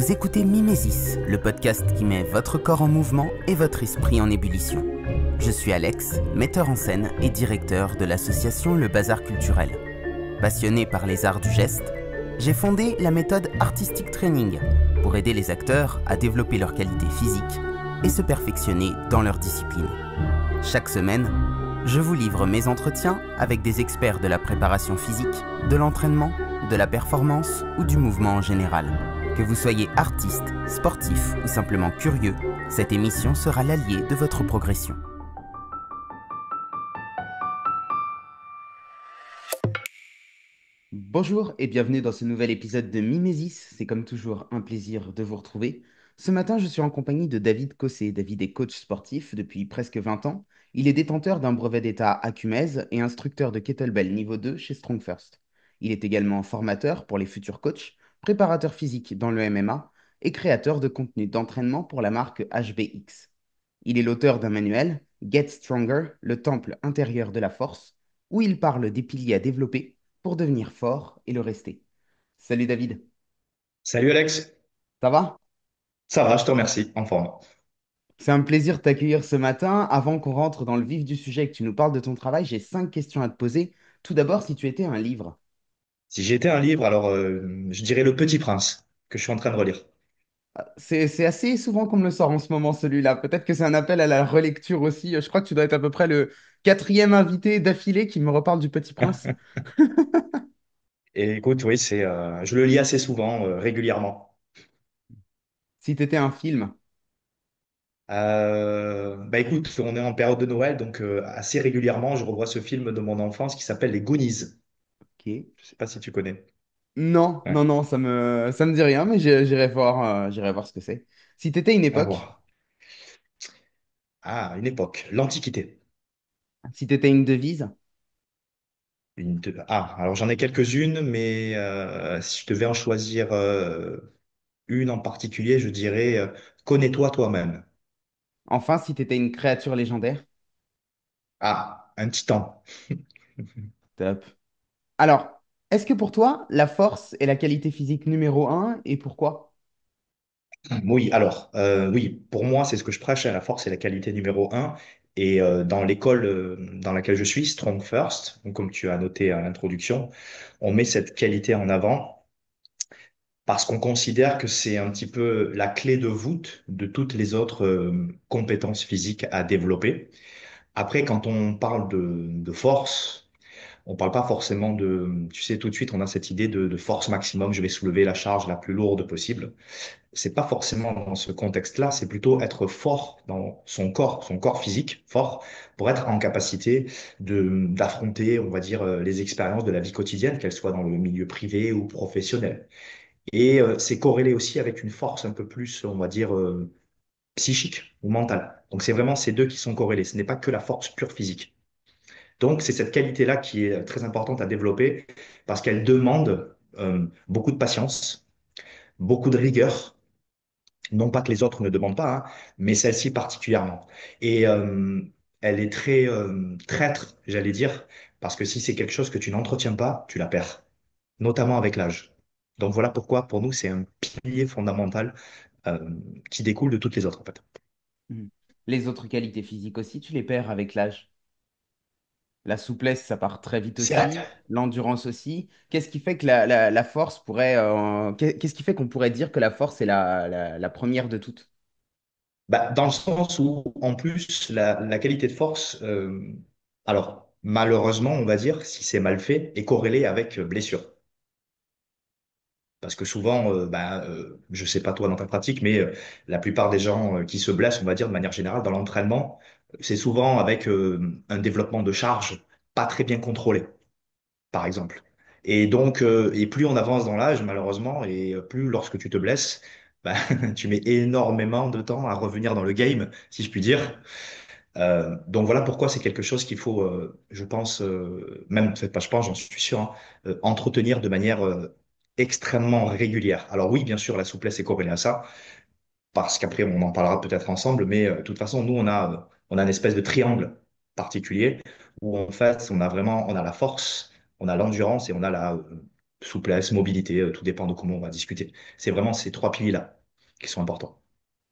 Vous écoutez Mimesis, le podcast qui met votre corps en mouvement et votre esprit en ébullition. Je suis Alex, metteur en scène et directeur de l'association Le Bazar Culturel. Passionné par les arts du geste, j'ai fondé la méthode Artistic Training pour aider les acteurs à développer leurs qualités physiques et se perfectionner dans leur discipline. Chaque semaine, je vous livre mes entretiens avec des experts de la préparation physique, de l'entraînement, de la performance ou du mouvement en général. Que vous soyez artiste, sportif ou simplement curieux, cette émission sera l'allié de votre progression. Bonjour et bienvenue dans ce nouvel épisode de Mimesis. C'est comme toujours un plaisir de vous retrouver. Ce matin, je suis en compagnie de David Cossé. David est coach sportif depuis presque 20 ans. Il est détenteur d'un brevet d'État à Cumèze et instructeur de kettlebell niveau 2 chez Strong First. Il est également formateur pour les futurs coachs, préparateur physique dans le MMA et créateur de contenu d'entraînement pour la marque HBX. Il est l'auteur d'un manuel, Get Stronger, le temple intérieur de la force, où il parle des piliers à développer pour devenir fort et le rester. Salut David, Salut Alex, ça va? ça va, je te remercie, en forme. C'est un plaisir de t'accueillir ce matin. Avant qu'on rentre dans le vif du sujet et que tu nous parles de ton travail, j'ai 5 questions à te poser. Tout d'abord, si tu étais un livre. Si j'étais un livre, alors je dirais Le Petit Prince, que je suis en train de relire. C'est assez souvent qu'on me le sort en ce moment, celui-là. Peut-être que c'est un appel à la relecture aussi. Je crois que tu dois être à peu près le quatrième invité d'affilée qui me reparle du Petit Prince. Et écoute, oui, je le lis assez souvent, régulièrement. Si tu étais un film. Bah écoute, on est en période de Noël, donc assez régulièrement, je revois ce film de mon enfance qui s'appelle Les Goonies. Ok. Je sais pas si tu connais. Non, Ouais. non, non, ça me dit rien, mais j'irai voir ce que c'est. Si tu étais une À époque, voir. Ah, une époque, l'Antiquité. si tu étais une devise, Ah, alors j'en ai quelques-unes, mais si je devais en choisir une en particulier, je dirais connais-toi toi-même. enfin, si tu étais une créature légendaire, Ah, un titan. top. Alors, est-ce que pour toi, la force est la qualité physique numéro un et pourquoi? Oui, alors, oui, pour moi, c'est ce que je prêche, hein, la force et la qualité numéro un. Et dans l'école dans laquelle je suis, Strong First, donc comme tu as noté à l'introduction, on met cette qualité en avant parce qu'on considère que c'est un petit peu la clé de voûte de toutes les autres compétences physiques à développer. Après, quand on parle de force, on parle pas forcément de, tu sais, tout de suite, on a cette idée de force maximum, je vais soulever la charge la plus lourde possible. C'est pas forcément dans ce contexte-là, c'est plutôt être fort dans son corps physique, fort, pour être en capacité d'affronter, on va dire, les expériences de la vie quotidienne, qu'elles soient dans le milieu privé ou professionnel. Et c'est corrélé aussi avec une force un peu plus, on va dire, psychique ou mentale. Donc c'est vraiment ces deux qui sont corrélés. Ce n'est pas que la force pure physique. Donc c'est cette qualité-là qui est très importante à développer parce qu'elle demande beaucoup de patience, beaucoup de rigueur. Non pas que les autres ne demandent pas, hein, mais celle-ci particulièrement. Et elle est très traître, j'allais dire, parce que si c'est quelque chose que tu n'entretiens pas, tu la perds, notamment avec l'âge. Donc voilà pourquoi, pour nous, c'est un pilier fondamental euh, qui découle de toutes les autres, en fait. Hmm. Les autres qualités physiques aussi, tu les perds avec l'âge. La souplesse, ça part très vite Certes, aussi. L'endurance aussi. Qu'est-ce qui fait que la force pourrait, qu'est-ce qui fait qu'on pourrait dire que la force est la première de toutes? bah, dans le sens où, en plus, la qualité de force, alors malheureusement, on va dire, si c'est mal fait, est corrélée avec blessure. Parce que souvent, je sais pas toi dans ta pratique, mais la plupart des gens qui se blessent, on va dire de manière générale, dans l'entraînement, c'est souvent avec un développement de charge pas très bien contrôlé, par exemple. Et donc, et plus on avance dans l'âge, malheureusement, et plus lorsque tu te blesses, bah, tu mets énormément de temps à revenir dans le game, si je puis dire. Donc voilà pourquoi c'est quelque chose qu'il faut, je pense, même peut-être pas je pense, j'en suis sûr, hein, entretenir de manière extrêmement régulière. Alors oui, bien sûr, la souplesse est corrélée à ça, parce qu'après on en parlera peut-être ensemble, mais de toute façon, nous on a une espèce de triangle particulier où en fait on a la force, on a l'endurance et on a la souplesse, mobilité, tout dépend de comment on va discuter. C'est vraiment ces trois piliers-là. qui sont importants.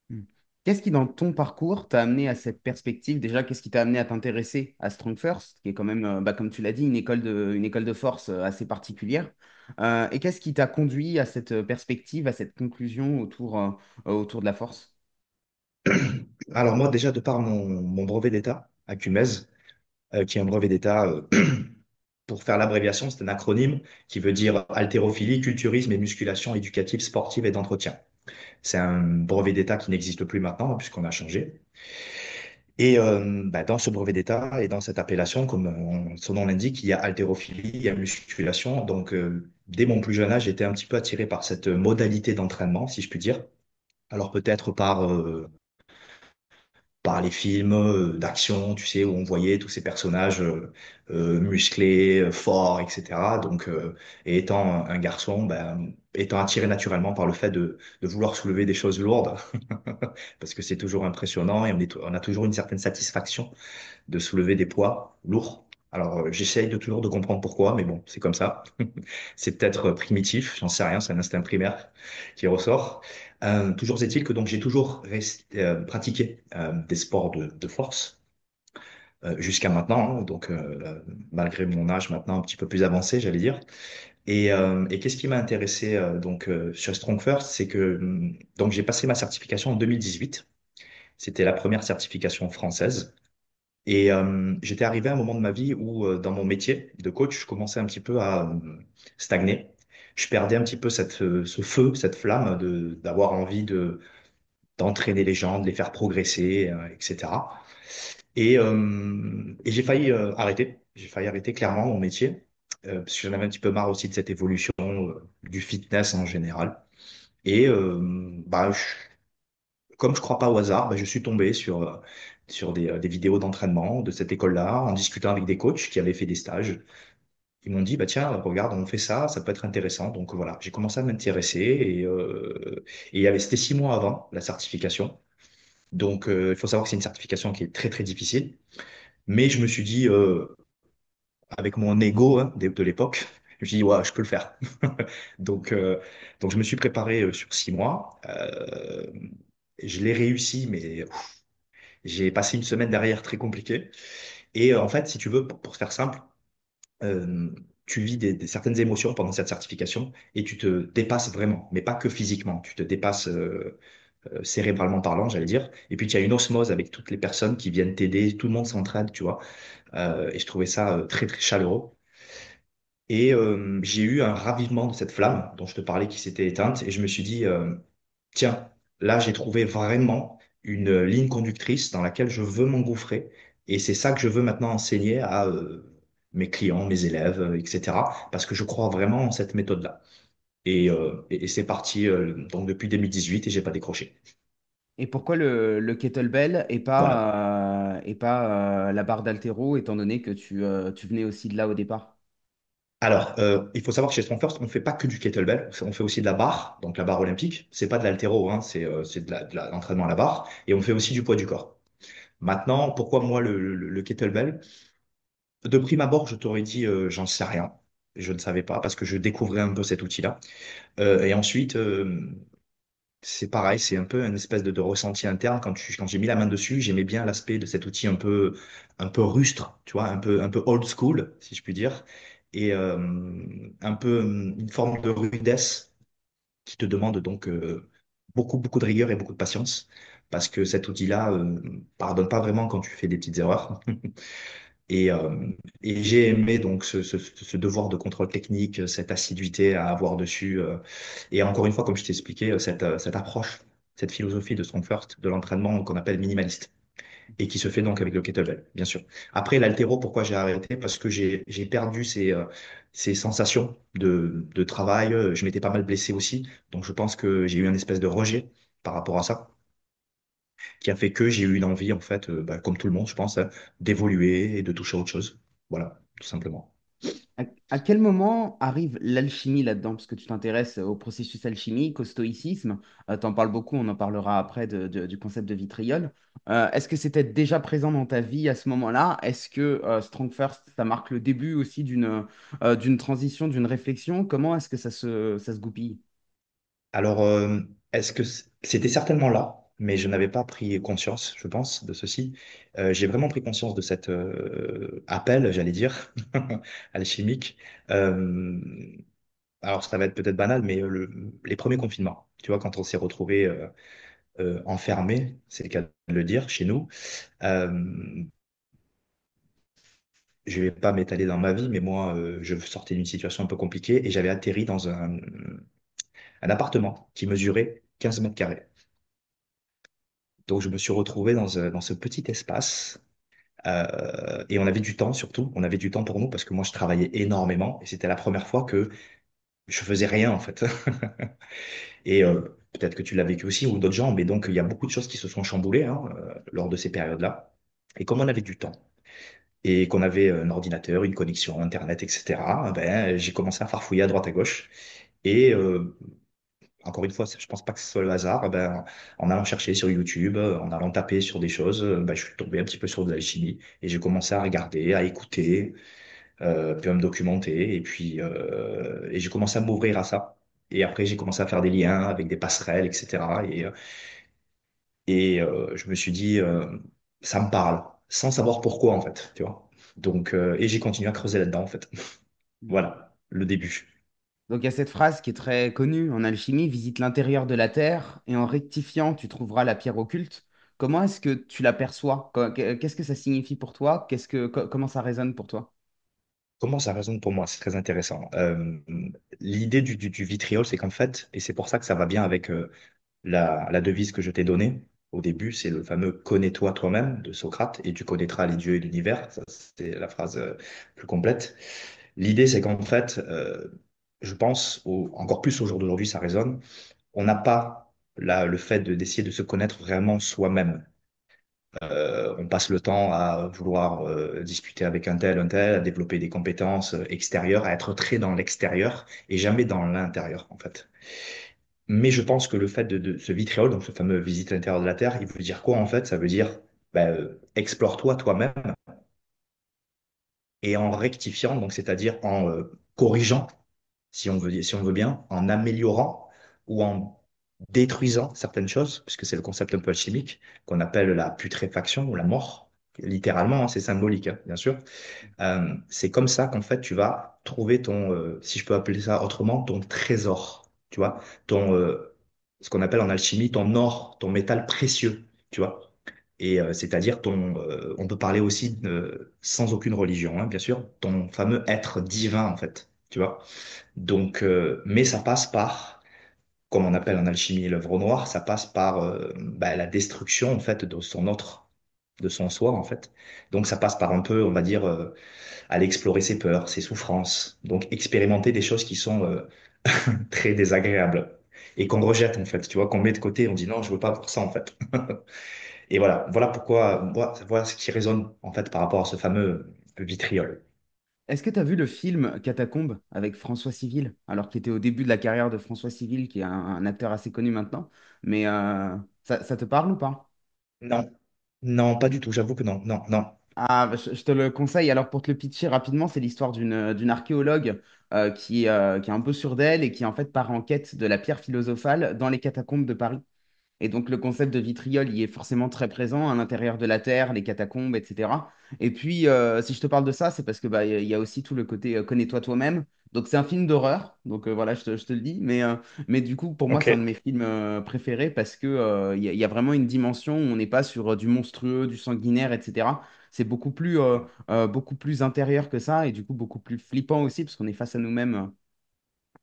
Hmm. Qu'est-ce qui, dans ton parcours, t'a amené à cette perspective? Déjà, qu'est-ce qui t'a amené à t'intéresser à Strong First, qui est quand même, comme tu l'as dit, une école de force assez particulière. Et qu'est-ce qui t'a conduit à cette perspective, à cette conclusion autour de la force? Alors moi, déjà, de par mon brevet d'État à CUMES, qui est un brevet d'État, pour faire l'abréviation, c'est un acronyme qui veut dire haltérophilie, culturisme et musculation éducative, sportive et d'entretien. C'est un brevet d'État qui n'existe plus maintenant, puisqu'on a changé. Et dans ce brevet d'État et dans cette appellation, comme son nom l'indique, il y a haltérophilie, il y a musculation. Donc, dès mon plus jeune âge, j'étais un petit peu attiré par cette modalité d'entraînement, si je puis dire. Alors peut-être par les films d'action, tu sais, où on voyait tous ces personnages musclés, forts, etc. Donc, et étant un garçon, étant attiré naturellement par le fait de vouloir soulever des choses lourdes, parce que c'est toujours impressionnant et on a toujours une certaine satisfaction de soulever des poids lourds. Alors, j'essaye de toujours de comprendre pourquoi, mais bon, c'est comme ça. C'est peut-être primitif, j'en sais rien, c'est un instinct primaire qui ressort. Toujours est-il que donc j'ai toujours pratiqué des sports de force jusqu'à maintenant, hein, donc malgré mon âge maintenant un petit peu plus avancé, j'allais dire. Et qu'est-ce qui m'a intéressé sur Strong First, c'est que donc j'ai passé ma certification en 2018. C'était la première certification française. Et j'étais arrivé à un moment de ma vie où, dans mon métier de coach, je commençais un petit peu à stagner. Je perdais un petit peu ce feu, cette flamme d'avoir envie d'entraîner les gens, de les faire progresser, etc. Et j'ai failli arrêter. J'ai failli arrêter clairement mon métier, parce que j'en avais un petit peu marre aussi de cette évolution du fitness en général. Et comme je crois pas au hasard, je suis tombé sur des vidéos d'entraînement de cette école-là, en discutant avec des coachs qui avaient fait des stages. Ils m'ont dit, bah tiens, regarde, on fait ça, ça peut être intéressant. Donc voilà, j'ai commencé à m'intéresser et c'était 6 mois avant la certification. Donc il faut savoir que c'est une certification qui est très très difficile. Mais je me suis dit, avec mon ego hein, de l'époque, je me suis dit, ouais, je peux le faire. Donc, euh, donc je me suis préparé sur 6 mois. Je l'ai réussi, mais j'ai passé une semaine derrière très compliquée. Et en fait, si tu veux, pour faire simple, euh, tu vis certaines émotions pendant cette certification et tu te dépasses vraiment, mais pas que physiquement. Tu te dépasses cérébralement parlant, j'allais dire. Et puis, tu as une osmose avec toutes les personnes qui viennent t'aider. Tout le monde s'entraide, tu vois. Et je trouvais ça très, très chaleureux. Et j'ai eu un ravivement de cette flamme dont je te parlais qui s'était éteinte. Et je me suis dit, tiens, là, j'ai trouvé vraiment une ligne conductrice dans laquelle je veux m'engouffrer. Et c'est ça que je veux maintenant enseigner à mes clients, mes élèves, etc. Parce que je crois vraiment en cette méthode-là. Et c'est parti donc depuis 2018 et j'ai pas décroché. Et pourquoi le kettlebell Voilà. et pas la barre d'haltéro, étant donné que tu venais aussi de là au départ? Alors, il faut savoir que chez Strong First, on ne fait pas que du kettlebell, on fait aussi de la barre, donc la barre olympique. C'est pas de l'haltéro, hein, c'est l'entraînement à la barre. Et on fait aussi du poids du corps. Maintenant, pourquoi moi le kettlebell? De prime abord, je t'aurais dit, j'en sais rien. Je ne savais pas parce que je découvrais un peu cet outil-là. Et ensuite, c'est pareil, c'est un peu une espèce de ressenti interne. Quand j'ai mis la main dessus, j'aimais bien l'aspect de cet outil un peu rustre, tu vois, un peu old school, si je puis dire. Et un peu une forme de rudesse qui te demande donc beaucoup, beaucoup de rigueur et beaucoup de patience. Parce que cet outil-là pardonne pas vraiment quand tu fais des petites erreurs. Et, euh, et j'ai aimé donc ce devoir de contrôle technique, cette assiduité à avoir dessus. Et encore une fois, comme je t'ai expliqué, cette approche, cette philosophie de Strong First, de l'entraînement qu'on appelle minimaliste, et qui se fait donc avec le kettlebell, bien sûr. Après, l'haltéro, pourquoi j'ai arrêté? Parce que j'ai perdu ces sensations de travail. Je m'étais pas mal blessé aussi. Donc je pense que j'ai eu un espèce de rejet par rapport à ça qui a fait que j'ai eu une envie, en fait, comme tout le monde, je pense, hein, d'évoluer et de toucher à autre chose. Voilà, tout simplement. À quel moment arrive l'alchimie là-dedans? Parce que tu t'intéresses au processus alchimique, au stoïcisme. Tu en parles beaucoup, on en parlera après du concept de vitriol. Est-ce que c'était déjà présent dans ta vie à ce moment-là? Est-ce que Strong First, ça marque le début aussi d'une transition, d'une réflexion? Comment est-ce que ça se goupille? Alors, est-ce que c'était certainement là, mais je n'avais pas pris conscience, je pense, de ceci. J'ai vraiment pris conscience de cet appel, j'allais dire, alchimique. Euh, alors, ça va être peut-être banal, mais les premiers confinements, tu vois, quand on s'est retrouvés enfermés, c'est le cas de le dire, chez nous. euh, je vais pas m'étaler dans ma vie, mais moi, je sortais d'une situation un peu compliquée et j'avais atterri dans un appartement qui mesurait 15 mètres carrés. Donc, je me suis retrouvé dans ce petit espace. Et on avait du temps surtout, on avait du temps pour nous parce que moi je travaillais énormément et c'était la première fois que je faisais rien en fait. Et peut-être que tu l'as vécu aussi ou d'autres gens, mais donc il y a beaucoup de choses qui se sont chamboulées hein, lors de ces périodes-là. Et comme on avait du temps et qu'on avait un ordinateur, une connexion Internet, etc., ben, j'ai commencé à farfouiller à droite à gauche. Et encore une fois, je pense pas que ce soit le hasard. Ben, en allant chercher sur YouTube, en allant taper sur des choses, ben, je suis tombé un petit peu sur de l'alchimie et j'ai commencé à regarder, à écouter, puis à me documenter. Et j'ai commencé à m'ouvrir à ça. Et après, j'ai commencé à faire des liens avec des passerelles, etc. Je me suis dit, ça me parle, sans savoir pourquoi, en fait, tu vois. Donc, et j'ai continué à creuser là-dedans, en fait. Voilà, le début. Donc il y a cette phrase qui est très connue en alchimie, visite l'intérieur de la Terre et en rectifiant, tu trouveras la pierre occulte. Comment est-ce que tu l'aperçois? Qu'est-ce que ça signifie pour toi? Comment ça résonne pour toi? Comment ça résonne pour moi? C'est très intéressant. L'idée du vitriol, c'est qu'en fait, et c'est pour ça que ça va bien avec la devise que je t'ai donnée au début, c'est le fameux connais-toi toi-même de Socrate et tu connaîtras les dieux et l'univers. Ça, c'est la phrase plus complète. L'idée, c'est qu'en fait, je pense, encore plus au jour d'aujourd'hui, ça résonne, on n'a pas le fait d'essayer de se connaître vraiment soi-même. On passe le temps à vouloir discuter avec un tel, à développer des compétences extérieures, à être très dans l'extérieur et jamais dans l'intérieur, en fait. Mais je pense que le fait de ce vitriol, donc ce fameux visite à l'intérieur de la Terre, il veut dire quoi en fait? Ça veut dire ben, explore-toi toi-même et en rectifiant, donc c'est-à-dire en corrigeant, si on veut bien, en améliorant ou en détruisant certaines choses, puisque c'est le concept un peu alchimique qu'on appelle la putréfaction ou la mort. Littéralement, hein, c'est symbolique, hein, bien sûr. C'est comme ça qu'en fait, tu vas trouver ton, si je peux appeler ça autrement, ton trésor, tu vois, ton, ce qu'on appelle en alchimie ton or, ton métal précieux, tu vois. Et c'est-à-dire on peut parler aussi sans aucune religion, hein, bien sûr, ton fameux être divin, en fait, tu vois. Donc, mais ça passe par, comme on appelle en alchimie l'œuvre noire, ça passe par bah, la destruction, en fait, de son autre, de son soi, en fait. Donc, ça passe par un peu, on va dire, aller explorer ses peurs, ses souffrances, donc expérimenter des choses qui sont très désagréables et qu'on rejette en fait, tu vois, qu'on met de côté, on dit non, je veux pas pour ça en fait. Et voilà, voilà pourquoi, voilà ce qui résonne en fait par rapport à ce fameux vitriol. Est-ce que tu as vu le film Catacombe avec François Civil, alors qu'il était au début de la carrière de François Civil, qui est un acteur assez connu maintenant, mais ça te parle ou pas? Non, non, pas du tout, j'avoue que non, non, non. Ah, bah, je te le conseille. Alors, pour te le pitcher rapidement, c'est l'histoire d'une archéologue qui est un peu sûre d'elle et qui, en fait, part en quête de la pierre philosophale dans les catacombes de Paris. Et donc, le concept de vitriol, il est forcément très présent à l'intérieur de la Terre, les catacombes, etc. Et puis, si je te parle de ça, c'est parce que bah, il y a aussi tout le côté connais-toi toi-même. Donc, c'est un film d'horreur. Donc, voilà, je te le dis. Mais du coup, pour moi, Ok. c'est un de mes films préférés parce que, il y a vraiment une dimension où on n'est pas sur du monstrueux, du sanguinaire, etc. C'est beaucoup plus intérieur que ça et du coup, beaucoup plus flippant aussi parce qu'on est face à nous-mêmes.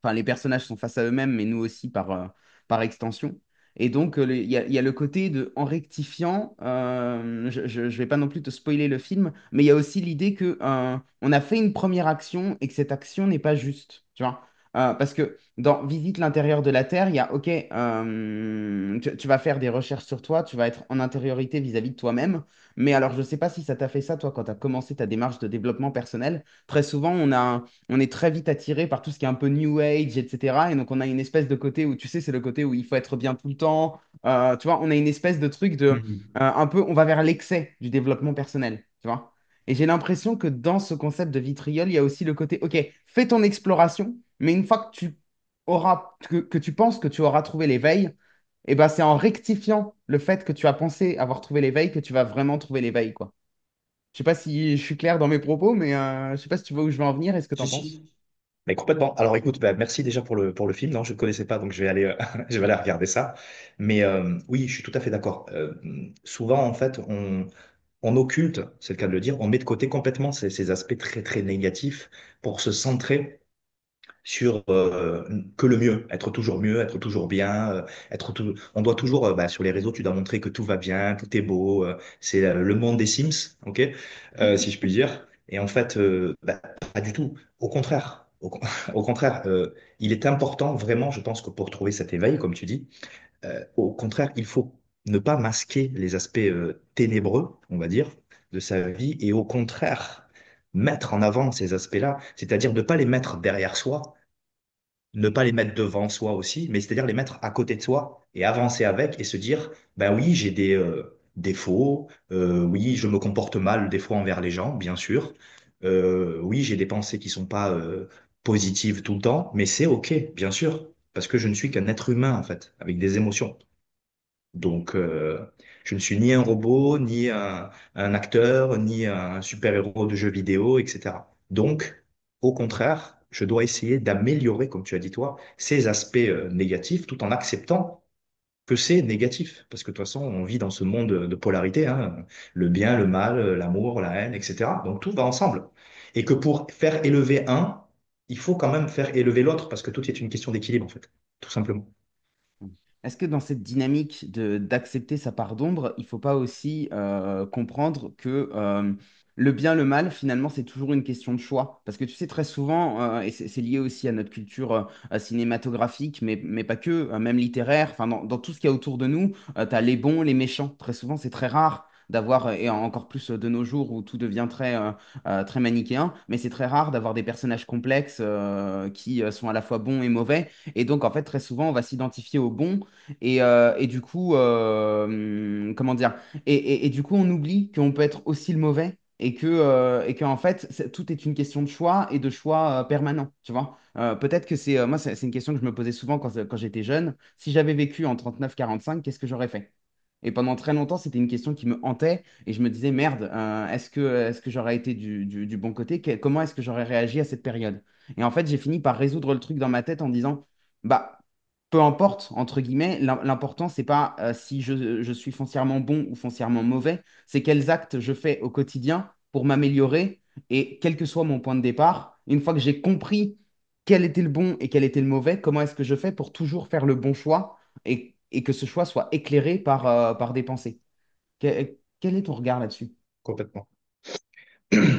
Enfin, les personnages sont face à eux-mêmes, mais nous aussi par extension. Et donc, il y a le côté de, en rectifiant, je ne vais pas non plus te spoiler le film, mais il y a aussi l'idée que on a fait une première action et que cette action n'est pas juste, tu vois. Parce que dans Visite l'intérieur de la Terre, il y a, OK, tu vas faire des recherches sur toi, tu vas être en intériorité vis-à-vis de toi-même, mais alors je ne sais pas si ça t'a fait ça, toi, quand tu as commencé ta démarche de développement personnel. Très souvent, on est très vite attiré par tout ce qui est un peu New Age, etc. Et donc, on a une espèce de côté où, tu sais, c'est le côté où il faut être bien tout le temps. Tu vois, on a une espèce de truc Mhm. un peu, on va vers l'excès du développement personnel, tu vois. Et j'ai l'impression que dans ce concept de vitriol, il y a aussi le côté, OK, fais ton exploration, mais une fois que tu penses que tu auras trouvé l'éveil, Et ben, c'est en rectifiant le fait que tu as pensé avoir trouvé l'éveil que tu vas vraiment trouver l'éveil, quoi. Je sais pas si je suis clair dans mes propos, mais je sais pas si tu vois où je veux en venir et ce que tu Si, en penses. si. Mais complètement. Alors écoute, bah, merci déjà pour le film. Non, je ne connaissais pas, donc je vais aller, je vais aller regarder ça. Mais oui, je suis tout à fait d'accord. Souvent, en fait, on occulte, c'est le cas de le dire, on met de côté complètement ces aspects très, très négatifs pour se centrer sur que le mieux, être toujours mieux, être toujours bien, on doit toujours, bah, sur les réseaux, tu dois montrer que tout va bien, tout est beau, c'est le monde des Sims, ok, si je puis dire. Et en fait, bah, pas du tout. Au contraire, au contraire, il est important vraiment, je pense que pour trouver cet éveil, comme tu dis, au contraire, il faut ne pas masquer les aspects ténébreux, on va dire, de sa vie, et au contraire, mettre en avant ces aspects-là, c'est-à-dire ne pas les mettre derrière soi, ne pas les mettre devant soi aussi, mais c'est-à-dire les mettre à côté de soi et avancer avec et se dire, ben oui, j'ai des défauts, oui, je me comporte mal des fois envers les gens, bien sûr, oui, j'ai des pensées qui sont pas positives tout le temps, mais c'est OK, bien sûr, parce que je ne suis qu'un être humain, en fait, avec des émotions. Donc, je ne suis ni un robot, ni un acteur, ni un super-héros de jeux vidéo, etc. Donc, au contraire, je dois essayer d'améliorer, comme tu as dit toi, ces aspects négatifs tout en acceptant que c'est négatif. Parce que de toute façon, on vit dans ce monde de polarité, hein, le bien, le mal, l'amour, la haine, etc. Donc, tout va ensemble. Et que pour faire élever un, il faut quand même faire élever l'autre, parce que tout est une question d'équilibre, en fait, tout simplement. Est-ce que dans cette dynamique d'accepter sa part d'ombre, il ne faut pas aussi comprendre que le bien, le mal, finalement, c'est toujours une question de choix? Parce que tu sais, très souvent, et c'est lié aussi à notre culture cinématographique, mais pas que, même littéraire, enfin, dans tout ce qu'il y a autour de nous, tu as les bons, les méchants. Très souvent, c'est très rare d'avoir, et encore plus de nos jours où tout devient très manichéen, mais c'est très rare d'avoir des personnages complexes qui sont à la fois bons et mauvais. Et donc, en fait, très souvent, on va s'identifier aux bons et du coup, comment dire, et du coup, on oublie qu'on peut être aussi le mauvais et que en fait, tout est une question de choix et de choix permanent, tu vois. Peut-être que moi, c'est une question que je me posais souvent quand j'étais jeune. Si j'avais vécu en 39-45, qu'est-ce que j'aurais fait? Et pendant très longtemps, c'était une question qui me hantait et je me disais, merde, est-ce que j'aurais été du bon côté? Comment est-ce que j'aurais réagi à cette période? Et en fait, j'ai fini par résoudre le truc dans ma tête en disant, bah, peu importe, entre guillemets, l'important, c'est pas si je suis foncièrement bon ou foncièrement mauvais, c'est quels actes je fais au quotidien pour m'améliorer et quel que soit mon point de départ, une fois que j'ai compris quel était le bon et quel était le mauvais, comment est-ce que je fais pour toujours faire le bon choix et que ce choix soit éclairé par des pensées. Quel est ton regard là-dessus? Complètement.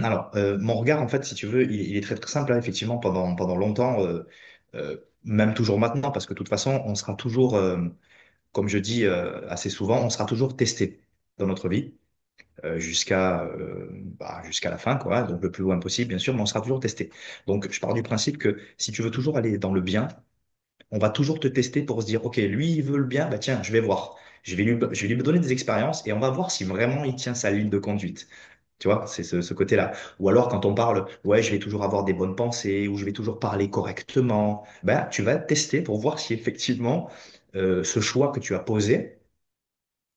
Alors, mon regard, en fait, si tu veux, il est très très simple, hein, effectivement, pendant longtemps, même toujours maintenant, parce que de toute façon, on sera toujours, comme je dis assez souvent, on sera toujours testé dans notre vie, jusqu'à la fin, quoi, donc le plus loin possible, bien sûr, mais on sera toujours testé. Donc, je pars du principe que si tu veux toujours aller dans le bien, on va toujours te tester pour se dire, OK, lui, il veut le bien, bah tiens, je vais voir. Je vais lui donner des expériences et on va voir si vraiment il tient sa ligne de conduite. Tu vois, c'est ce côté-là. Ou alors quand on parle, ouais, je vais toujours avoir des bonnes pensées, ou je vais toujours parler correctement, ben, tu vas tester pour voir si effectivement ce choix que tu as posé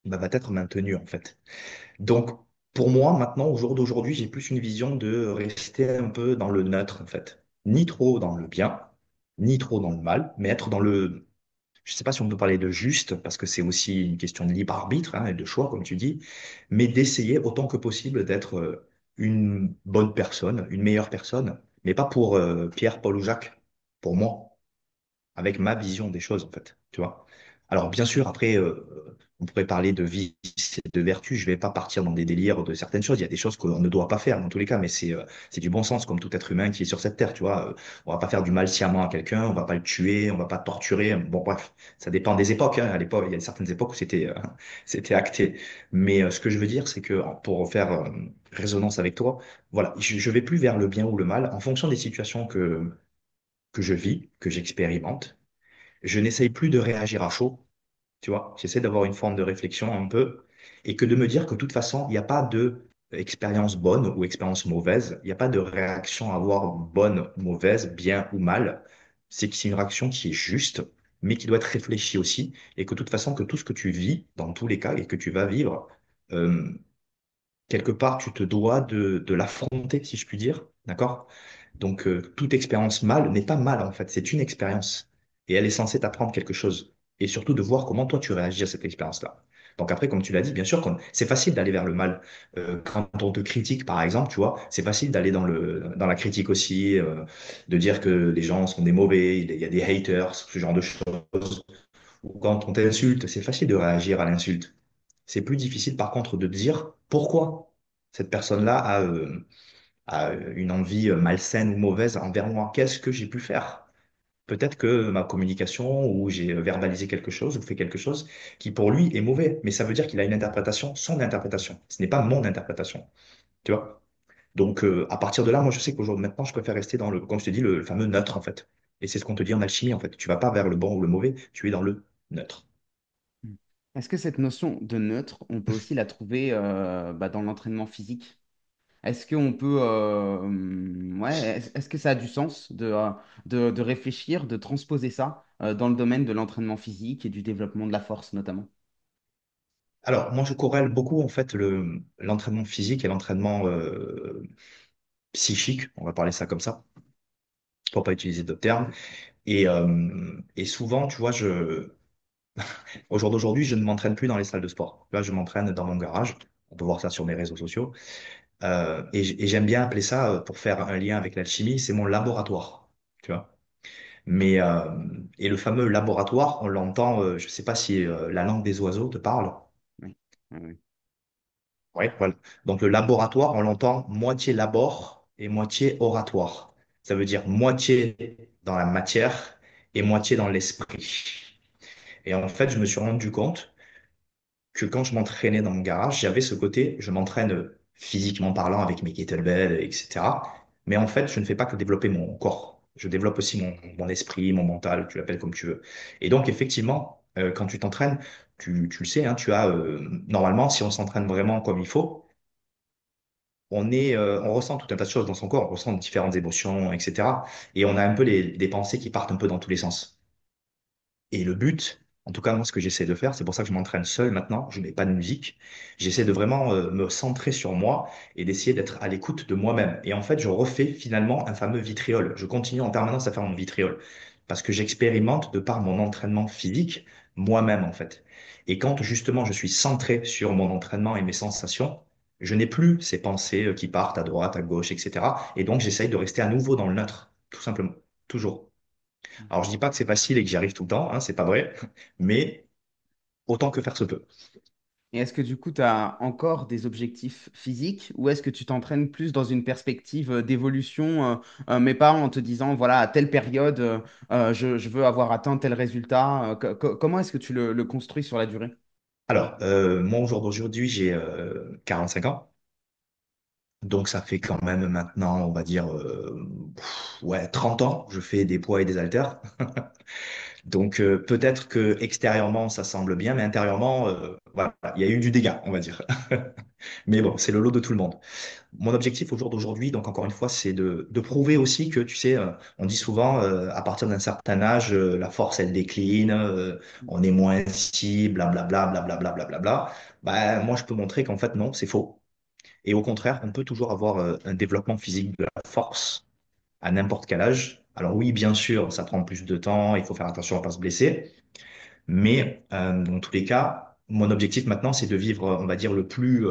ben, va être maintenu en fait. Donc pour moi, maintenant, au jour d'aujourd'hui, j'ai plus une vision de rester un peu dans le neutre en fait. Ni trop dans le bien, ni trop dans le mal, mais être dans le, je ne sais pas si on peut parler de juste, parce que c'est aussi une question de libre arbitre hein, et de choix, comme tu dis, mais d'essayer autant que possible d'être une bonne personne, une meilleure personne, mais pas pour Pierre, Paul ou Jacques, pour moi avec ma vision des choses, en fait, tu vois. Alors, bien sûr, après, on pourrait parler de vice et de vertu. Je vais pas partir dans des délires de certaines choses. Il y a des choses qu'on ne doit pas faire, dans tous les cas, mais c'est du bon sens, comme tout être humain qui est sur cette terre, tu vois. On va pas faire du mal sciemment à quelqu'un, on va pas le tuer, on va pas torturer. Bon, bref, ça dépend des époques, hein. À l'époque, il y a certaines époques où c'était acté. Mais ce que je veux dire, c'est que pour faire résonance avec toi, voilà, je vais plus vers le bien ou le mal en fonction des situations que je vis, que j'expérimente. Je n'essaye plus de réagir à chaud, tu vois. J'essaie d'avoir une forme de réflexion un peu et que de me dire que de toute façon, il n'y a pas de expérience bonne ou expérience mauvaise. Il n'y a pas de réaction à avoir bonne, mauvaise, bien ou mal. C'est que c'est une réaction qui est juste, mais qui doit être réfléchi aussi, et que de toute façon, que tout ce que tu vis, dans tous les cas, et que tu vas vivre, euh, quelque part, tu te dois de l'affronter, si je puis dire, d'accord? Donc, toute expérience mal n'est pas mal, en fait, c'est une expérience, et elle est censée t'apprendre quelque chose, et surtout de voir comment toi tu réagis à cette expérience-là. Donc après, comme tu l'as dit, bien sûr, c'est facile d'aller vers le mal. Quand on te critique, par exemple, tu vois, c'est facile d'aller dans la critique aussi, de dire que les gens sont des mauvais, il y a des haters, ce genre de choses. Ou quand on t'insulte, c'est facile de réagir à l'insulte. C'est plus difficile, par contre, de dire pourquoi cette personne-là a une envie malsaine ou mauvaise envers moi. Qu'est-ce que j'ai pu faire? Peut-être que ma communication ou j'ai verbalisé quelque chose ou fait quelque chose qui pour lui est mauvais, mais ça veut dire qu'il a une interprétation, son interprétation. Ce n'est pas mon interprétation, tu vois? Donc à partir de là, moi je sais qu'aujourd'hui maintenant, je préfère rester dans comme je te dis, le fameux neutre en fait. Et c'est ce qu'on te dit en alchimie en fait. Tu vas pas vers le bon ou le mauvais, tu es dans le neutre. Mm. Est-ce que cette notion de neutre, on peut aussi la trouver dans l'entraînement physique? Est-ce qu'on peut, ouais, est-ce que ça a du sens de réfléchir, de transposer ça dans le domaine de l'entraînement physique et du développement de la force notamment? Alors moi je corrèle beaucoup en fait l'entraînement physique et l'entraînement psychique, on va parler ça comme ça, pour pas utiliser d'autres termes. Et souvent, tu vois, au jour d'aujourd'hui, je ne m'entraîne plus dans les salles de sport. Là, je m'entraîne dans mon garage. On peut voir ça sur mes réseaux sociaux. Et j'aime bien appeler ça, pour faire un lien avec l'alchimie, c'est mon laboratoire. Tu vois. Mais, et le fameux laboratoire, on l'entend, je ne sais pas si la langue des oiseaux te parle. Oui, oui, oui. Oui, voilà. Donc le laboratoire, on l'entend moitié labor et moitié oratoire. Ça veut dire moitié dans la matière et moitié dans l'esprit. Et en fait, je me suis rendu compte que quand je m'entraînais dans mon garage, j'avais ce côté, je m'entraîne physiquement parlant avec mes kettlebells, etc. Mais en fait, je ne fais pas que développer mon corps. Je développe aussi mon esprit, mon mental, tu l'appelles comme tu veux. Et donc, effectivement, quand tu t'entraînes, tu le sais, hein, normalement, si on s'entraîne vraiment comme il faut, on ressent tout un tas de choses dans son corps, on ressent différentes émotions, etc. Et on a un peu des pensées qui partent un peu dans tous les sens. Et le but, en tout cas moi ce que j'essaie de faire, c'est pour ça que je m'entraîne seul maintenant, je mets pas de musique, j'essaie de vraiment me centrer sur moi et d'essayer d'être à l'écoute de moi-même. Et en fait, je refais finalement un fameux vitriol. Je continue en permanence à faire mon vitriol parce que j'expérimente de par mon entraînement physique moi-même en fait. Et quand justement je suis centré sur mon entraînement et mes sensations, je n'ai plus ces pensées qui partent à droite, à gauche, etc. Et donc j'essaye de rester à nouveau dans le neutre, tout simplement, toujours. Alors, je dis pas que c'est facile et que j'y arrive tout le temps, hein, c'est pas vrai, mais autant que faire se peut. Et est-ce que du coup, tu as encore des objectifs physiques ou est-ce que tu t'entraînes plus dans une perspective d'évolution, mais pas en te disant, voilà, à telle période, je veux avoir atteint tel résultat. Comment est-ce que tu le construis sur la durée? Alors, moi, au jour d'aujourd'hui, j'ai 45 ans, donc ça fait quand même maintenant, on va dire, ouais, 30 ans, je fais des poids et des haltères. Donc, peut-être que extérieurement, ça semble bien, mais intérieurement, voilà, il y a eu du dégât, on va dire. Mais bon, c'est le lot de tout le monde. Mon objectif au jour d'aujourd'hui, donc encore une fois, c'est de prouver aussi que, tu sais, on dit souvent, à partir d'un certain âge, la force, elle décline, on est moins si, blablabla, blablabla, blablabla. Bah, moi, je peux montrer qu'en fait, non, c'est faux. Et au contraire, on peut toujours avoir un développement physique de la force à n'importe quel âge. Alors oui, bien sûr, ça prend plus de temps, il faut faire attention à ne pas se blesser, mais dans tous les cas, mon objectif maintenant, c'est de vivre, on va dire, le plus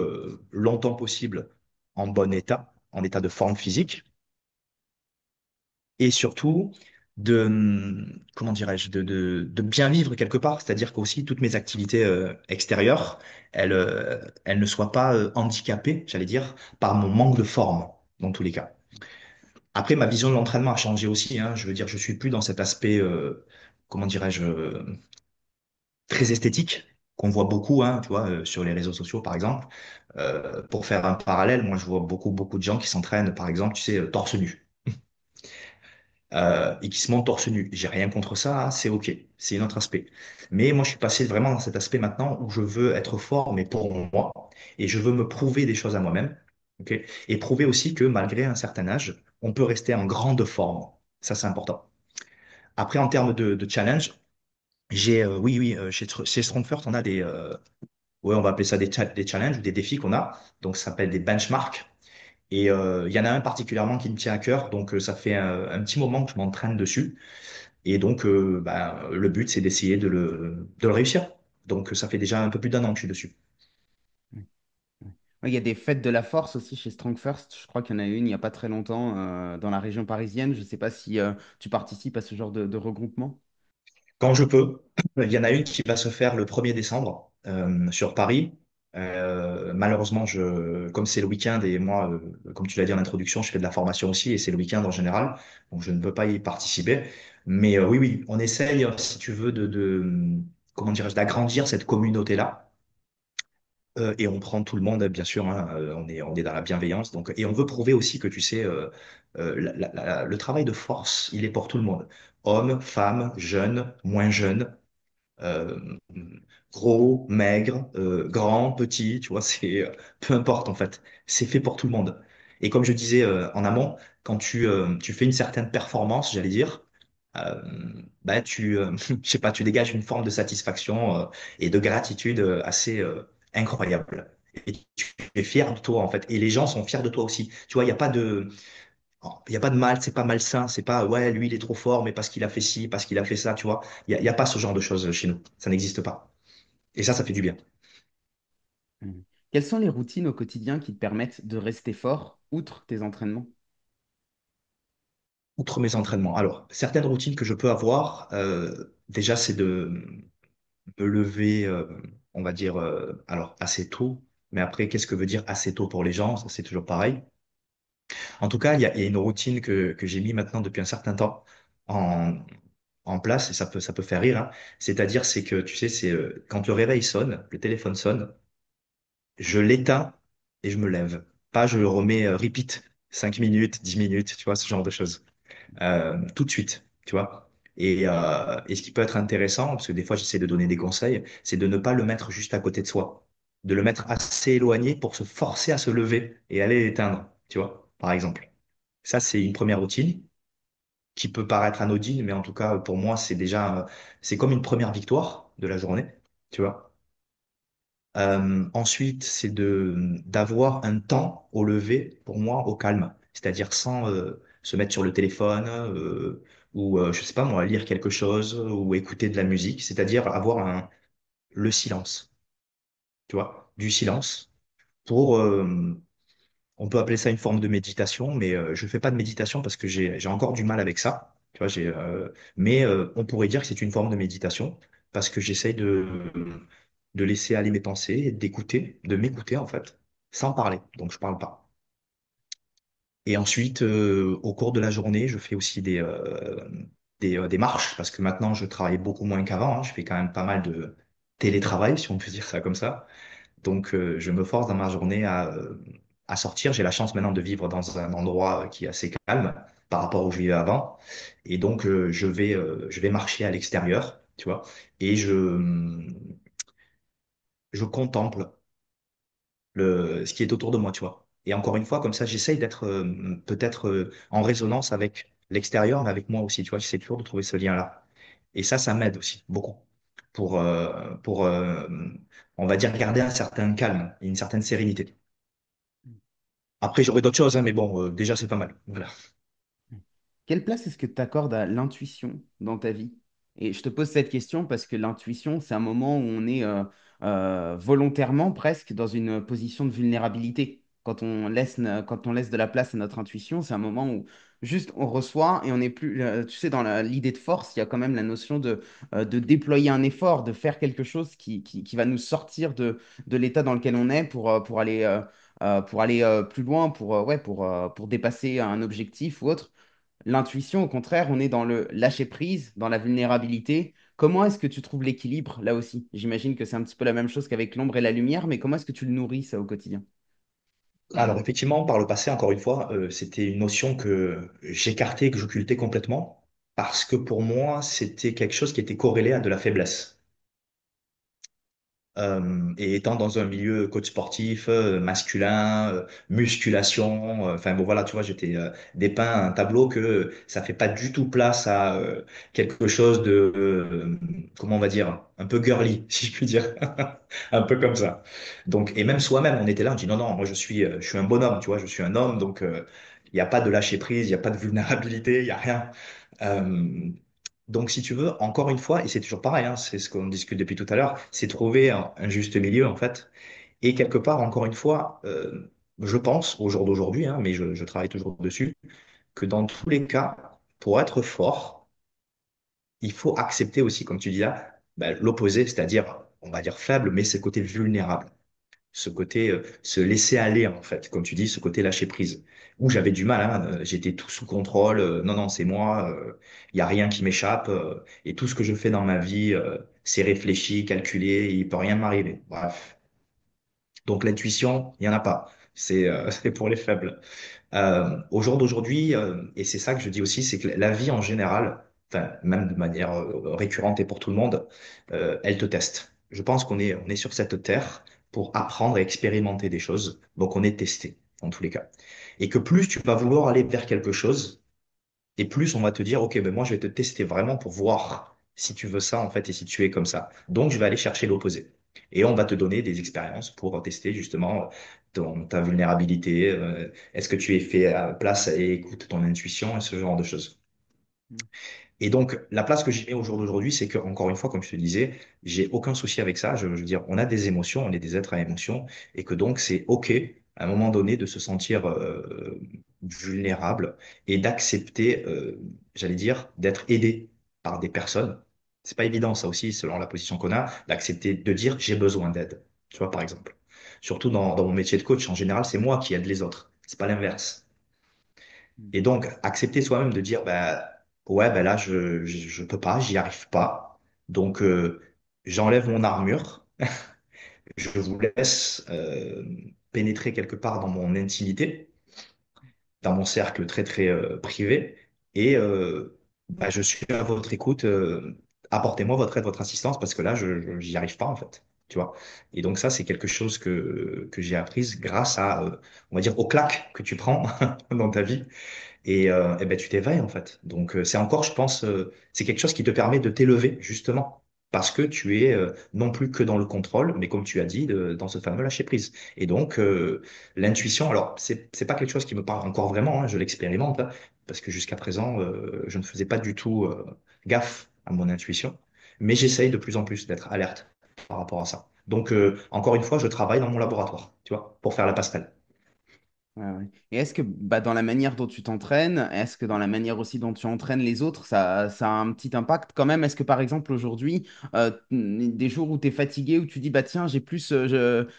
longtemps possible en bon état, en état de forme physique, et surtout comment dirais-je, de bien vivre quelque part, c'est-à-dire qu'aussi toutes mes activités extérieures, elles ne soient pas handicapées, j'allais dire, par mon manque de forme, dans tous les cas. Après, ma vision de l'entraînement a changé aussi, hein. Je veux dire, je suis plus dans cet aspect, comment dirais-je, très esthétique qu'on voit beaucoup, hein, tu vois, sur les réseaux sociaux, par exemple. Pour faire un parallèle, moi, je vois beaucoup de gens qui s'entraînent, par exemple, tu sais, torse nu, et qui se montent torse nu. J'ai rien contre ça, hein, c'est OK, c'est un autre aspect. Mais moi, je suis passé vraiment dans cet aspect maintenant où je veux être fort, mais pour moi, et je veux me prouver des choses à moi-même, OK, et prouver aussi que malgré un certain âge, on peut rester en grande forme. Ça, c'est important. Après, en termes de challenge, Oui, oui, chez Strongfirst, on a ouais, on va appeler ça des challenges ou des défis qu'on a. Donc, ça s'appelle des benchmarks. Et il y en a un particulièrement qui me tient à cœur. Donc, ça fait un petit moment que je m'entraîne dessus. Et donc, le but, c'est d'essayer de le réussir. Donc, ça fait déjà un peu plus d'un an que je suis dessus. Ouais, ouais. Ouais, il y a des fêtes de la force aussi chez Strong First. Je crois qu'il y en a une il n'y a pas très longtemps dans la région parisienne. Je ne sais pas si tu participes à ce genre de regroupement. Quand je peux, il y en a une qui va se faire le 1er décembre sur Paris. Malheureusement, comme c'est le week-end et moi, comme tu l'as dit en introduction, je fais de la formation aussi et c'est le week-end en général, donc je ne peux pas y participer. Mais oui, oui, on essaye, si tu veux, comment dirais-je, d'agrandir cette communauté-là. Et on prend tout le monde, bien sûr, hein, on est dans la bienveillance. Donc, et on veut prouver aussi que, tu sais, le travail de force, il est pour tout le monde. Hommes, femmes, jeunes, moins jeunes, euh, gros, maigre, grand, petit, tu vois, peu importe en fait, c'est fait pour tout le monde. Et comme je disais en amont, quand tu fais une certaine performance, j'allais dire, euh, je sais pas, tu dégages une forme de satisfaction et de gratitude assez incroyable. Et tu es fier de toi en fait, et les gens sont fiers de toi aussi. Tu vois, il y a pas de mal, c'est pas malsain, c'est pas ouais, lui il est trop fort, mais parce qu'il a fait ci, parce qu'il a fait ça, tu vois. Il y a pas ce genre de choses chez nous. Ça n'existe pas. Et ça fait du bien. Mhm. Quelles sont les routines au quotidien qui te permettent de rester fort, outre tes entraînements? Outre mes entraînements. Alors, certaines routines que je peux avoir, déjà, c'est de me lever, on va dire, alors assez tôt. Mais après, qu'est-ce que veut dire assez tôt pour les gens? Ça, c'est toujours pareil. En tout cas, il y a une routine que j'ai mis maintenant depuis un certain temps en, en place, et ça peut faire rire, hein. C'est-à-dire, c'est que, tu sais, c'est quand le réveil sonne, le téléphone sonne, je l'éteins et je me lève. Pas je le remets repeat, 5 minutes, 10 minutes, tu vois, ce genre de choses. Tout de suite, tu vois. Et ce qui peut être intéressant, parce que des fois j'essaie de donner des conseils, c'est de ne pas le mettre juste à côté de soi, de le mettre assez éloigné pour se forcer à se lever et aller l'éteindre, tu vois, par exemple. Ça, c'est une première routine qui peut paraître anodine, mais en tout cas, pour moi, c'est comme une première victoire de la journée, tu vois. Ensuite, c'est d'avoir un temps au lever, pour moi, au calme, c'est-à-dire sans se mettre sur le téléphone ou, je sais pas moi, lire quelque chose ou écouter de la musique, c'est-à-dire avoir le silence, tu vois, du silence pour, on peut appeler ça une forme de méditation, mais je fais pas de méditation parce que j'ai encore du mal avec ça, tu vois, mais on pourrait dire que c'est une forme de méditation parce que j'essaye de laisser aller mes pensées, et d'écouter, de m'écouter en fait, sans parler. Donc je parle pas. Et ensuite, au cours de la journée, je fais aussi des marches parce que maintenant je travaille beaucoup moins qu'avant, hein. Je fais quand même pas mal de télétravail, si on peut dire ça comme ça. Donc, je me force dans ma journée à sortir. J'ai la chance maintenant de vivre dans un endroit qui est assez calme par rapport où je vivais avant. Et donc, je vais marcher à l'extérieur, tu vois, et je contemple ce qui est autour de moi, tu vois. Et encore une fois, comme ça, j'essaye d'être peut-être en résonance avec l'extérieur, mais avec moi aussi, tu vois. J'essaie toujours de trouver ce lien-là. Et ça m'aide aussi beaucoup pour on va dire, garder un certain calme et une certaine sérénité. Après, j'aurais d'autres choses, hein, mais bon, déjà, c'est pas mal. Voilà. Quelle place est-ce que tu accordes à l'intuition dans ta vie? Et je te pose cette question parce que l'intuition, c'est un moment où on est volontairement presque dans une position de vulnérabilité. Quand on laisse de la place à notre intuition, c'est un moment où juste on reçoit et on n'est plus, tu sais, dans l'idée de force, il y a quand même la notion de déployer un effort, de faire quelque chose qui va nous sortir de l'état dans lequel on est pour aller plus loin, ouais, pour dépasser un objectif ou autre. L'intuition, au contraire, on est dans le lâcher-prise, dans la vulnérabilité. Comment est-ce que tu trouves l'équilibre là aussi? J'imagine que c'est un petit peu la même chose qu'avec l'ombre et la lumière, mais comment est-ce que tu le nourris ça au quotidien? Alors, effectivement, par le passé, encore une fois, c'était une notion que j'écartais, que j'occultais complètement, parce que pour moi, c'était quelque chose qui était corrélé à de la faiblesse. Et étant dans un milieu coach sportif, masculin, musculation, enfin bon voilà, tu vois, j'étais dépeint un tableau que ça fait pas du tout place à quelque chose de, comment on va dire, un peu girly, si je puis dire, un peu comme ça. Donc, et même soi-même, on était là, on dit non, non, moi je suis un bonhomme, tu vois, je suis un homme, donc il n'y a pas de lâcher prise, il n'y a pas de vulnérabilité, il n'y a rien. Euh, donc, si tu veux, encore une fois, et c'est toujours pareil, hein, c'est ce qu'on discute depuis tout à l'heure, c'est trouver un juste milieu, en fait. Et quelque part, encore une fois, je pense, au jour d'aujourd'hui, hein, mais je travaille toujours dessus, que dans tous les cas, pour être fort, il faut accepter aussi, comme tu dis là, ben, l'opposé, c'est-à-dire, on va dire faible, mais c'est le côté vulnérable, ce côté se laisser aller en fait, comme tu dis, ce côté lâcher prise. Où j'avais du mal, hein, j'étais tout sous contrôle, non, non, c'est moi, il y a rien qui m'échappe, et tout ce que je fais dans ma vie, c'est réfléchi, calculé, il peut rien m'arriver. Bref. Donc l'intuition, il y en a pas. C'est c'est pour les faibles. Au jour d'aujourd'hui, et c'est ça que je dis aussi, c'est que la vie en général, enfin, même de manière récurrente et pour tout le monde, elle te teste. Je pense on est sur cette terre pour apprendre et expérimenter des choses. Donc on est testé, en tous les cas. Et que plus tu vas vouloir aller vers quelque chose, et plus on va te dire, OK, ben moi je vais te tester vraiment pour voir si tu veux ça, en fait, et si tu es comme ça. Donc je vais aller chercher l'opposé. Et on va te donner des expériences pour tester justement ta vulnérabilité, est-ce que tu es fait à place et écoute ton intuition et ce genre de choses. Mm. Et donc, la place que j'y mets au jour d'aujourd'hui, c'est que, encore une fois, comme je te disais, j'ai aucun souci avec ça. Je veux dire, on a des émotions, on est des êtres à émotions, et que donc, c'est OK, à un moment donné, de se sentir vulnérable et d'accepter, j'allais dire, d'être aidé par des personnes. C'est pas évident, ça aussi, selon la position qu'on a, d'accepter de dire j'ai besoin d'aide. Tu vois, par exemple. Surtout dans mon métier de coach, en général, c'est moi qui aide les autres. C'est pas l'inverse. Mm. Et donc, accepter soi-même de dire, bah, ouais, bah là, je peux pas, j'y arrive pas. Donc, j'enlève mon armure, je vous laisse pénétrer quelque part dans mon intimité, dans mon cercle très, très privé, et bah, je suis à votre écoute. Apportez-moi votre aide, votre assistance, parce que là, j'y arrive pas, en fait. Tu vois? Et donc, ça, c'est quelque chose que j'ai appris grâce à, on va dire, aux claques que tu prends dans ta vie et ben tu t'éveilles en fait. Donc c'est encore, je pense, c'est quelque chose qui te permet de t'élever justement parce que tu es non plus que dans le contrôle, mais comme tu as dit, dans ce fameux lâcher prise. Et donc l'intuition, alors c'est pas quelque chose qui me parle encore vraiment, hein, je l'expérimente hein, parce que jusqu'à présent je ne faisais pas du tout gaffe à mon intuition, mais j'essaye de plus en plus d'être alerte par rapport à ça. Donc encore une fois, je travaille dans mon laboratoire, tu vois, pour faire la passerelle. Ouais, ouais. Et est-ce que bah, dans la manière dont tu t'entraînes, est-ce que dans la manière aussi dont tu entraînes les autres, ça a un petit impact quand même? Est-ce que par exemple aujourd'hui, des jours où tu es fatigué, où tu dis, bah tiens, j'ai plus,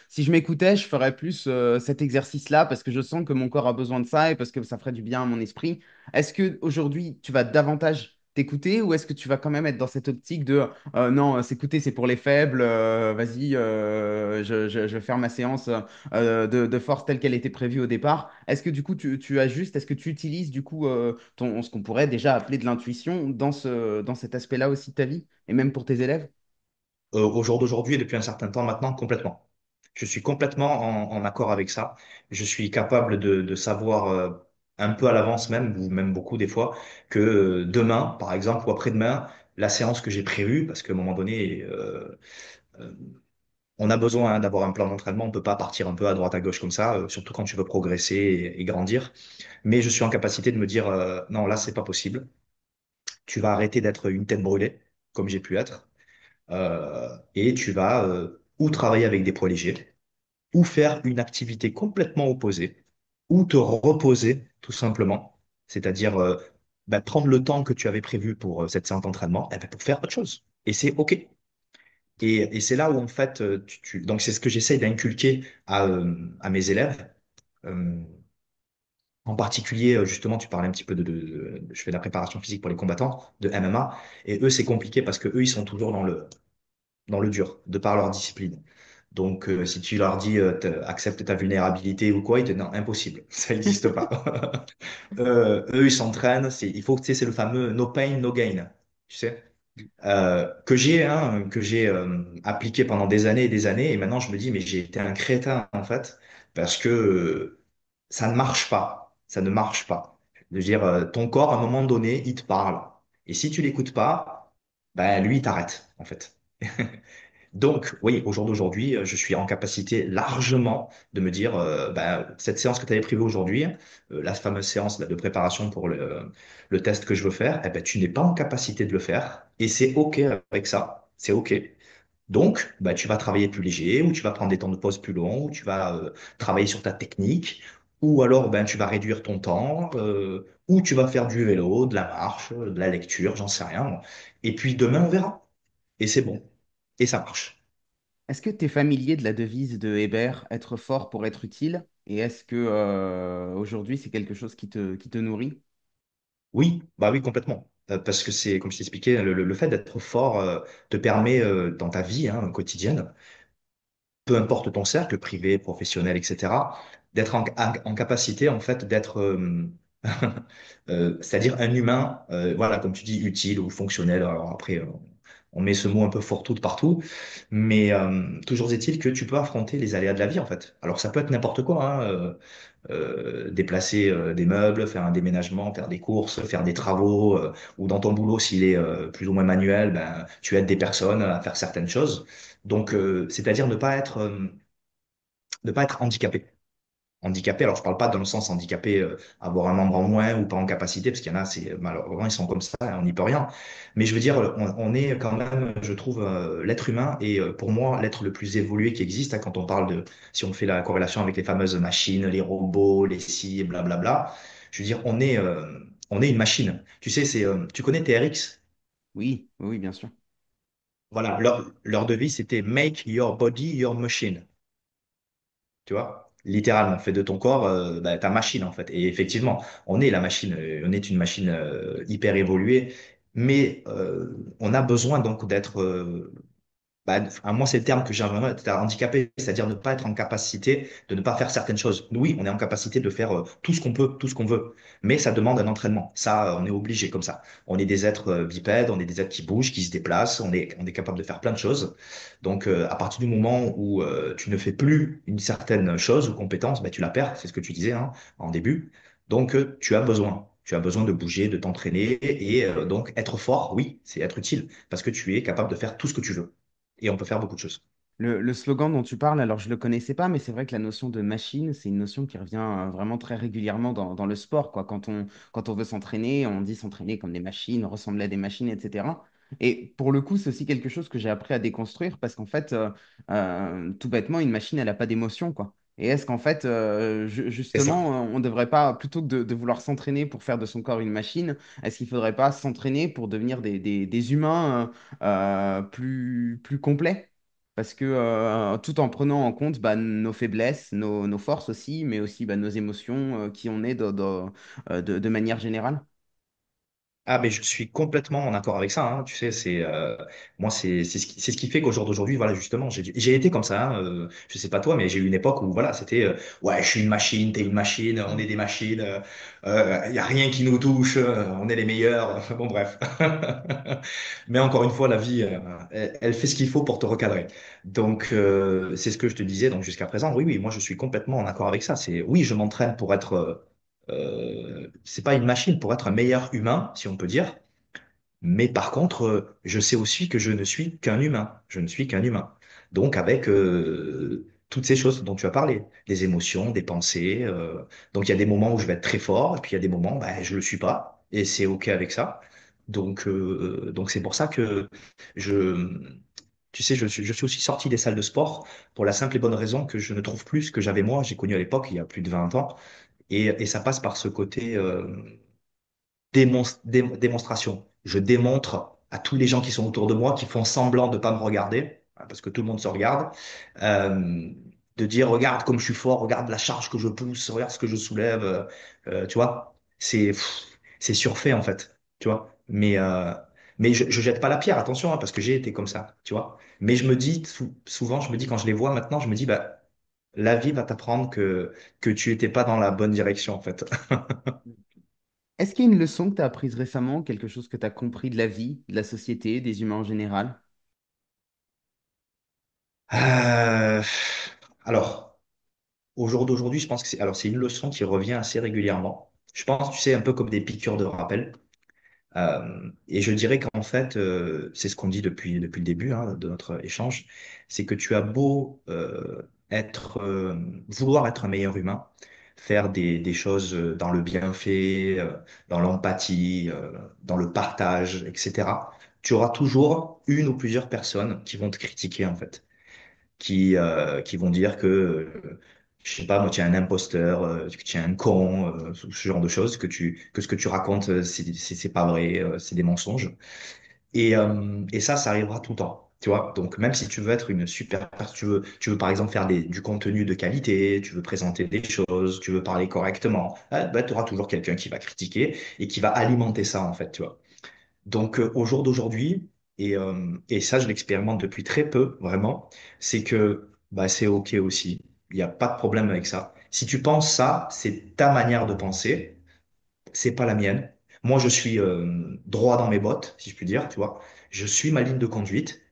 si je m'écoutais, je ferais plus cet exercice-là parce que je sens que mon corps a besoin de ça et parce que ça ferait du bien à mon esprit. Est-ce que aujourd'hui tu vas davantage t'écouter ou est-ce que tu vas quand même être dans cette optique de non, s'écouter c'est pour les faibles, vas-y, je vais faire ma séance de force telle qu'elle était prévue au départ. Est-ce que du coup tu ajustes, est-ce que tu utilises du coup ce qu'on pourrait déjà appeler de l'intuition dans cet aspect-là aussi de ta vie et même pour tes élèves? Au jour d'aujourd'hui et depuis un certain temps maintenant, complètement. Je suis complètement en accord avec ça. Je suis capable de savoir un peu à l'avance même, ou même beaucoup des fois, que demain, par exemple, ou après-demain, la séance que j'ai prévue, parce qu'à un moment donné, euh, on a besoin hein, d'avoir un plan d'entraînement, on peut pas partir un peu à droite à gauche comme ça, surtout quand tu veux progresser et grandir. Mais je suis en capacité de me dire, non, là, c'est pas possible. Tu vas arrêter d'être une tête brûlée, comme j'ai pu être et tu vas ou travailler avec des poids légers, ou faire une activité complètement opposée, ou te reposer tout simplement, c'est-à-dire bah, prendre le temps que tu avais prévu pour cette séance d'entraînement eh ben, pour faire autre chose. Et c'est OK. Et c'est là où en fait, donc c'est ce que j'essaie d'inculquer à mes élèves. Euh, En particulier, justement, tu parlais un petit peu je fais de la préparation physique pour les combattants de MMA, et eux, c'est compliqué parce que eux, ils sont toujours dans le dur, de par leur discipline. Donc, si tu leur dis accepte ta vulnérabilité ou quoi, ils te disent non, impossible, ça n'existe pas. Eux, ils s'entraînent, il faut que tu sais, c'est le fameux no pain, no gain. Tu sais? que j'ai appliqué pendant des années, et maintenant je me dis, mais j'ai été un crétin en fait, parce que ça ne marche pas, ça ne marche pas. Je veux dire, ton corps, à un moment donné, il te parle, et si tu l'écoutes pas, ben lui, il t'arrête en fait. Donc, oui, au jour d'aujourd'hui, je suis en capacité largement de me dire, ben, cette séance que tu avais prévue aujourd'hui, la fameuse séance là, de préparation pour le test que je veux faire, eh ben, tu n'es pas en capacité de le faire. Et c'est OK avec ça. C'est OK. Donc, ben, tu vas travailler plus léger, ou tu vas prendre des temps de pause plus longs, ou tu vas travailler sur ta technique, ou alors ben, tu vas réduire ton temps, ou tu vas faire du vélo, de la marche, de la lecture, j'en sais rien. Et puis demain, on verra. Et c'est bon. Et ça marche. Est-ce que tu es familier de la devise de Hébert, être fort pour être utile? Et est-ce que aujourd'hui c'est quelque chose qui te nourrit? Oui, bah oui, complètement. Parce que c'est, comme je t'expliquais, le fait d'être fort te permet dans ta vie quotidienne, peu importe ton cercle privé, professionnel, etc., d'être en capacité en fait d'être, c'est-à-dire un humain, voilà, comme tu dis, utile ou fonctionnel. Alors après, on met ce mot un peu fourre-tout de partout, mais toujours est-il que tu peux affronter les aléas de la vie en fait. Alors ça peut être n'importe quoi, déplacer des meubles, faire un déménagement, faire des courses, faire des travaux, ou dans ton boulot, s'il est plus ou moins manuel, ben, tu aides des personnes à faire certaines choses. Donc, c'est-à-dire ne pas être handicapé. Handicapé, alors je parle pas dans le sens handicapé, avoir un membre en moins ou pas en capacité, parce qu'il y en a, c'est malheureusement ils sont comme ça, on n'y peut rien. Mais je veux dire, on est quand même, je trouve, l'être humain est pour moi l'être le plus évolué qui existe, quand on parle de, si on fait la corrélation avec les fameuses machines, les robots, les scies, blablabla. Je veux dire, on est une machine. Tu sais, tu connais TRX? Oui, oui, oui, bien sûr. Voilà, leur devise c'était Make your body your machine. Tu vois, littéralement, fait de ton corps bah, ta machine en fait. Et effectivement, on est la machine, on est une machine hyper évoluée, mais on a besoin donc d'être bah, moi, c'est le terme que j'ai vraiment, être handicapé, c'est-à-dire ne pas être en capacité de ne pas faire certaines choses. Oui, on est en capacité de faire tout ce qu'on peut, tout ce qu'on veut, mais ça demande un entraînement. Ça, on est obligé comme ça. On est des êtres bipèdes, on est des êtres qui bougent, qui se déplacent, on est capable de faire plein de choses. Donc, à partir du moment où tu ne fais plus une certaine chose ou compétence, bah, tu la perds, c'est ce que tu disais en début. Donc, tu as besoin. Tu as besoin de bouger, de t'entraîner et donc être fort, oui, c'est être utile parce que tu es capable de faire tout ce que tu veux. Et on peut faire beaucoup de choses. Le slogan dont tu parles, alors je ne le connaissais pas, mais c'est vrai que la notion de machine, c'est une notion qui revient vraiment très régulièrement dans le sport, quoi. Quand on veut s'entraîner, on dit s'entraîner comme des machines, ressembler à des machines, etc. Et pour le coup, c'est aussi quelque chose que j'ai appris à déconstruire parce qu'en fait, tout bêtement, une machine, elle n'a pas d'émotion, quoi. Et est-ce qu'en fait, C'est ça. justement, on ne devrait pas, plutôt que de vouloir s'entraîner pour faire de son corps une machine, est-ce qu'il ne faudrait pas s'entraîner pour devenir des humains plus complets? Parce que tout en prenant en compte bah, nos faiblesses, nos forces aussi, mais aussi bah, nos émotions, qui on est de manière générale. Ah, mais je suis complètement en accord avec ça. Tu sais, moi, c'est ce qui fait qu'au jour d'aujourd'hui, voilà, justement, j'ai été comme ça. Je sais pas toi, mais j'ai eu une époque où, voilà, c'était, ouais, je suis une machine, t'es une machine, on est des machines, y a rien qui nous touche, on est les meilleurs. Bon, bref. Mais encore une fois, la vie, elle fait ce qu'il faut pour te recadrer. Donc, c'est ce que je te disais. Donc, jusqu'à présent, oui, oui, moi, je suis complètement en accord avec ça. Oui, je m'entraîne pour être c'est pas une machine pour être un meilleur humain, si on peut dire. Mais par contre, je sais aussi que je ne suis qu'un humain. Je ne suis qu'un humain. Donc, avec toutes ces choses dont tu as parlé, des émotions, des pensées. Donc, il y a des moments où je vais être très fort, et puis il y a des moments, ben, je le suis pas. Et c'est OK avec ça. Donc c'est pour ça que je, tu sais, je suis aussi sorti des salles de sport pour la simple et bonne raison que je ne trouve plus ce que j'avais moi. J'ai connu à l'époque, il y a plus de 20 ans. Et ça passe par ce côté démonstration. Je démontre à tous les gens qui sont autour de moi, qui font semblant de pas me regarder, parce que tout le monde se regarde, euh, de dire, regarde comme je suis fort, regarde la charge que je pousse, regarde ce que je soulève, tu vois, c'est surfait en fait, tu vois. Mais je jette pas la pierre, attention, parce que j'ai été comme ça, tu vois. Mais je me dis, souvent, je me dis, quand je les vois maintenant, je me dis, bah, la vie va t'apprendre que tu étais pas dans la bonne direction, en fait. Est-ce qu'il y a une leçon que tu as apprise récemment, quelque chose que tu as compris de la vie, de la société, des humains en général? Euh, alors, au jour d'aujourd'hui, je pense que c'est une leçon qui revient assez régulièrement. Je pense, tu sais, un peu comme des piqûres de rappel. Et je dirais qu'en fait, c'est ce qu'on dit depuis le début hein, de notre échange, c'est que tu as beau vouloir être un meilleur humain, faire des choses dans le bienfait, dans l'empathie, dans le partage, etc. Tu auras toujours une ou plusieurs personnes qui vont te critiquer en fait, qui vont dire que, je sais pas, moi, tu es un imposteur, que tu es un con, ce genre de choses, que ce que tu racontes, c'est pas vrai, c'est des mensonges. Et ça arrivera tout le temps. Tu vois, donc même si tu veux être une super personne, tu veux par exemple faire du contenu de qualité, tu veux présenter des choses, tu veux parler correctement, bah, tu auras toujours quelqu'un qui va critiquer et qui va alimenter ça en fait, tu vois. Donc, au jour d'aujourd'hui, et ça, je l'expérimente depuis très peu, vraiment, c'est que bah, c'est OK aussi. Il n'y a pas de problème avec ça. Si tu penses ça, c'est ta manière de penser, c'est pas la mienne. Moi, je suis droit dans mes bottes, si je puis dire, tu vois. Je suis ma ligne de conduite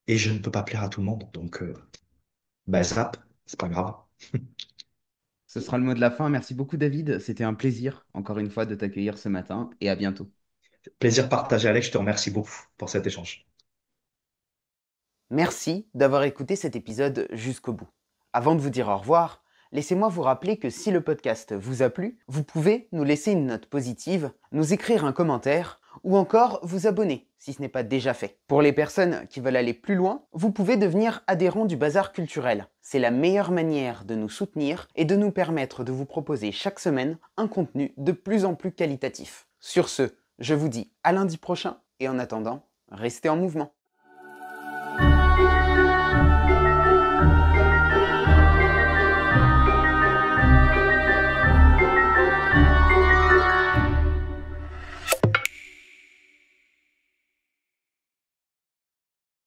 et je ne peux pas plaire à tout le monde. Donc, bah, zap, c'est pas grave. Ce sera le mot de la fin. Merci beaucoup, David. C'était un plaisir, encore une fois, de t'accueillir ce matin et à bientôt. Plaisir partagé, Alex. Je te remercie beaucoup pour cet échange. Merci d'avoir écouté cet épisode jusqu'au bout. Avant de vous dire au revoir, laissez-moi vous rappeler que si le podcast vous a plu, vous pouvez nous laisser une note positive, nous écrire un commentaire ou encore vous abonner si ce n'est pas déjà fait. Pour les personnes qui veulent aller plus loin, vous pouvez devenir adhérent du Bazar culturel. C'est la meilleure manière de nous soutenir et de nous permettre de vous proposer chaque semaine un contenu de plus en plus qualitatif. Sur ce, je vous dis à lundi prochain et en attendant, restez en mouvement.